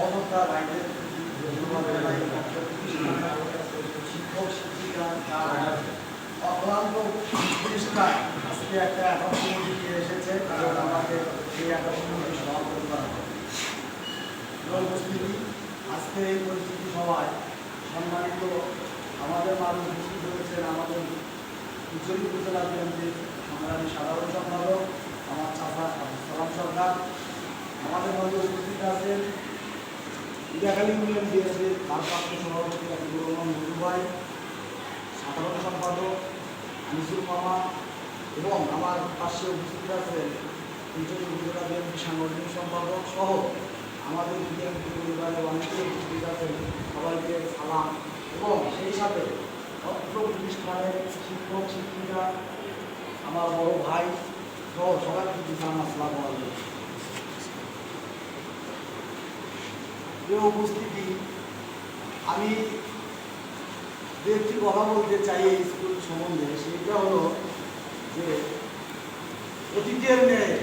সহযোদ্ধা ভাইদের শিক্ষক শিক্ষিকা অক্লান্ত চেষ্টায় আজকে একটা অ্যাকাউন্ট এসেছে, কারণ আমাকে এই অ্যাকাউন্ট সভাপতি করা হবে। উপস্থিতি আজকে এই পরিস্থিতি সভায় সম্মানিত আমাদের মানুষ উপস্থিত হয়েছেন আমাদের উচ্চরী উপজেলা বিএনপির সংগ্রামী সাধারণ সম্পাদক আমার চাচা সালাম সরকার, আমাদের মধ্যে উপস্থিত আছেন ইটাখালী ইউনিয়ন বিএনপির ভারপ্রাপ্ত সভাপতি আকিবুর রহমান মজু ভাই, সাধারণ সম্পাদক আনিসুল মামা এবং আমার পাশে উপস্থিত আছেন উচ্চরী উপজেলা বিএনপি সাংগঠনিক সম্পাদক সহ আমাদের বিএনপি পরিবারের অনেকে উপস্থিত আছেন। সবাইকে সালাম এবং সেই সাথে অত্র প্রতিষ্ঠানের শিক্ষক শিক্ষিকা আমার বড় ভাই সহ সবাইকে সালাম, আসসালামু আলাইকুম। প্রিয় উপস্থিতি, আমি যে একটি কথা বলতে চাই এই স্কুল সম্বন্ধে, সেটা হলো যে অতীতের ন্যায়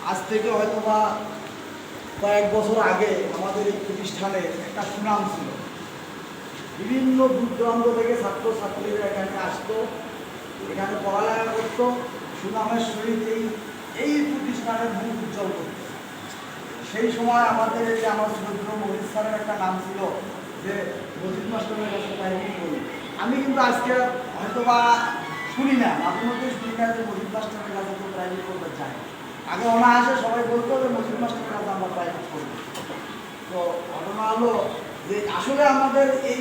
আজ থেকে হয়তো বা কয়েক বছর আগে আমাদের এই প্রতিষ্ঠানে একটা সুনাম ছিল। বিভিন্ন দূর দূরান্ত থেকে ছাত্রছাত্রীরা এখানে আসতো, এখানে পড়ালেখা করতো, সুনামের সহিত এই প্রতিষ্ঠানের মুখ উজ্জ্বল করত। সেই সময় আমাদের এই যে আমার শ্রদ্ধ মহিত স্যারের একটা নাম ছিল যে মজিদ মাস্টারের কাছে প্রাইভেট করি। আমি কিন্তু আজকে হয়তো বা শুনি না, মাঝে মধ্যে শুনি না যে মজিদ মাস্টারের কাছে তো প্রাইভেট করতে চাই। আগে অনায়াসে সবাই বলতো যে মজিদ মাস্টারের কাছে আমরা প্রাইভেট করবো। তো ঘটনা হলো যে আসলে আমাদের এই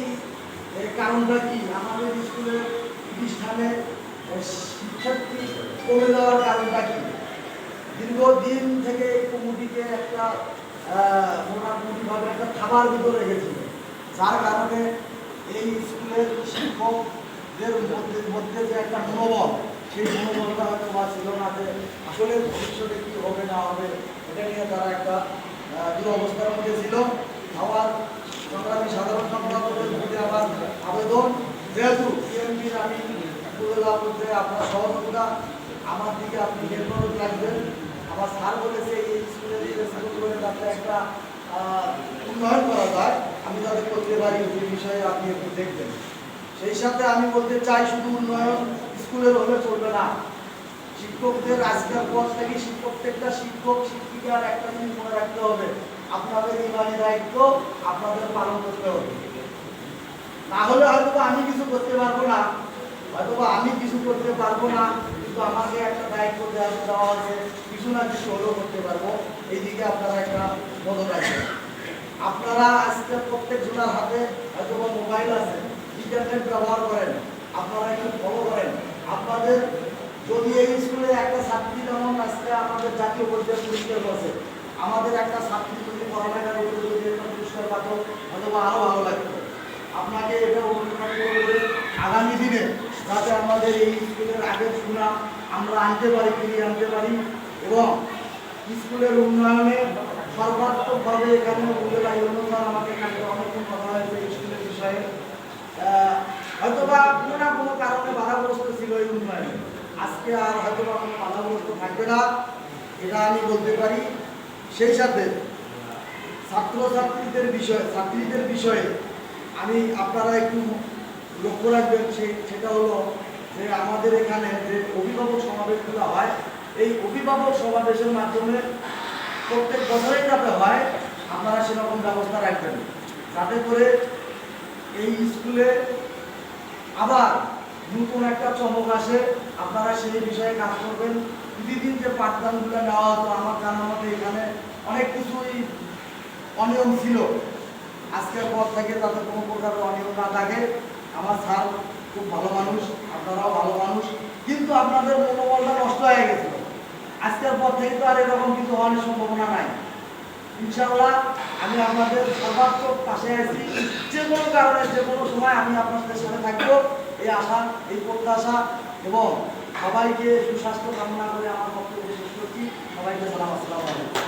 কারণটা কি, আমাদের স্কুলের প্রতিষ্ঠানে শিক্ষার্থী কমে যাওয়ার কারণটা কি? দীর্ঘদিন থেকে এই কমিটিকে একটা মোটামুটিভাবে একটা খাবার ভিতরে রেখেছিল, যার কারণে এই স্কুলের শিক্ষকদের মধ্যে যে একটা মনোবল, সেই মনোবলটা হয়তো বা ছিল না যে আসলে ভবিষ্যতে কী হবে না হবে এটা নিয়ে তারা একটা দুরবস্থার মধ্যে ছিল। আমার সংগ্রামী সাধারণ সম্পাদকের মধ্যে আমার আবেদন, যেহেতু বিএনপির আমি উপজেলা পর্যায়ে আপনার সহযোগিতা আমার দিকে আপনি নির্ভর রাখবেন। আমার স্যার বলেছে এই স্কুলের স্কুলগুলো যাতে একটা উন্নয়ন করা যায়, আমি যাতে করতে পারি এই বিষয়ে আপনি একটু দেখবেন। সেই সাথে আমি বলতে চাই, শুধু উন্নয়ন স্কুলের হলে চলবে না, শিক্ষকদের আজকের পর থেকে প্রত্যেকটা শিক্ষক শিক্ষিকার একটা জিনিস মনে রাখতে হবে, আপনাদের ইমানি দায়িত্ব আপনাদের পালন করতে হবে। না হলে হয়তো আমি কিছু করতে পারবো না, কিন্তু আমাকে একটা দায়িত্ব দেওয়া হয়েছে, কিছু না কিছু হলেও করতে পারবো। এইদিকে আপনারা একটা নজর রাখবেন। আপনারা আজকে প্রত্যেক জনের হাতে হয়তো মোবাইল আছে, ইন্টারনেট ব্যবহার করেন, আপনারা একটু ফলো করেন। আপনাদের যদি এই স্কুলে একটা ছাত্রী, যেমন আজকে আমাদের জাতীয় পর্যায়ে পুরস্কার পাচ্ছে, আমাদের একটা ছাত্রী যদি পড়ালেখার উপরে যদি একটা পুরস্কার পাত হয়তো আরও ভালো লাগতো। আপনাকে এটা অনুপ্রাণ করবে আগামী দিনে যাতে আমাদের এই স্কুলের আগের সুনাম আমরা আনতে পারি, ফিরিয়ে আনতে পারি এবং স্কুলের উন্নয়নে সর্বাত্মকভাবে এখানে উপজেলা ইউনিয়ন আমাকে এখানে অনেকক্ষণ কথা হয়েছে স্কুলের বিষয়ে, হয়তো বা কোনো না কোনো কারণে বাধাগ্রস্ত ছিল এই উন্নয়নে, আজকে আর হয়তো বা কোনো বাধাগ্রস্ত থাকবে না, এটা আমি বলতে পারি। সেই সাথে ছাত্রীদের বিষয়ে আমি আপনারা একটু লক্ষ্য রাখবেন, সেটা হলো যে আমাদের এখানে যে অভিভাবক সমাবেশগুলো হয়, এই অভিভাবক সমাবেশের মাধ্যমে প্রত্যেক বছরেই যাতে হয়, আপনারা সেরকম ব্যবস্থা রাখবেন যাতে করে এই স্কুলে আবার নতুন একটা চমক আসে। আপনারা সেই বিষয়ে কাজ করবেন। প্রতিদিন যে পাঠদানগুলো নেওয়া হতো, আমার জানার মতে এখানে অনেক কিছুই অনিয়ম ছিল, আজকের পর থেকে তাতে কোনো প্রকার অনিয়ম না থাকে। আমার স্যার খুব ভালো মানুষ, আপনারাও ভালো মানুষ, কিন্তু আপনাদের মনোবলটা নষ্ট হয়ে গেছিল। আজকের পর থেকে তো আর এরকম কিছু হওয়ার সম্ভাবনা নাই। ইনশাআল্লাহ আমি আপনাদের সর্বাত্মক পাশে আছি, যে কোনো কারণে যে কোনো সময় আমি আপনাদের সাথে থাকবো, এই আশা, এই প্রত্যাশা এবং সবাইকে সুস্বাস্থ্য কামনা করে আমার বক্তব্য শেষ করছি। সবাইকে সালাম, আসসালামু আলাইকুম।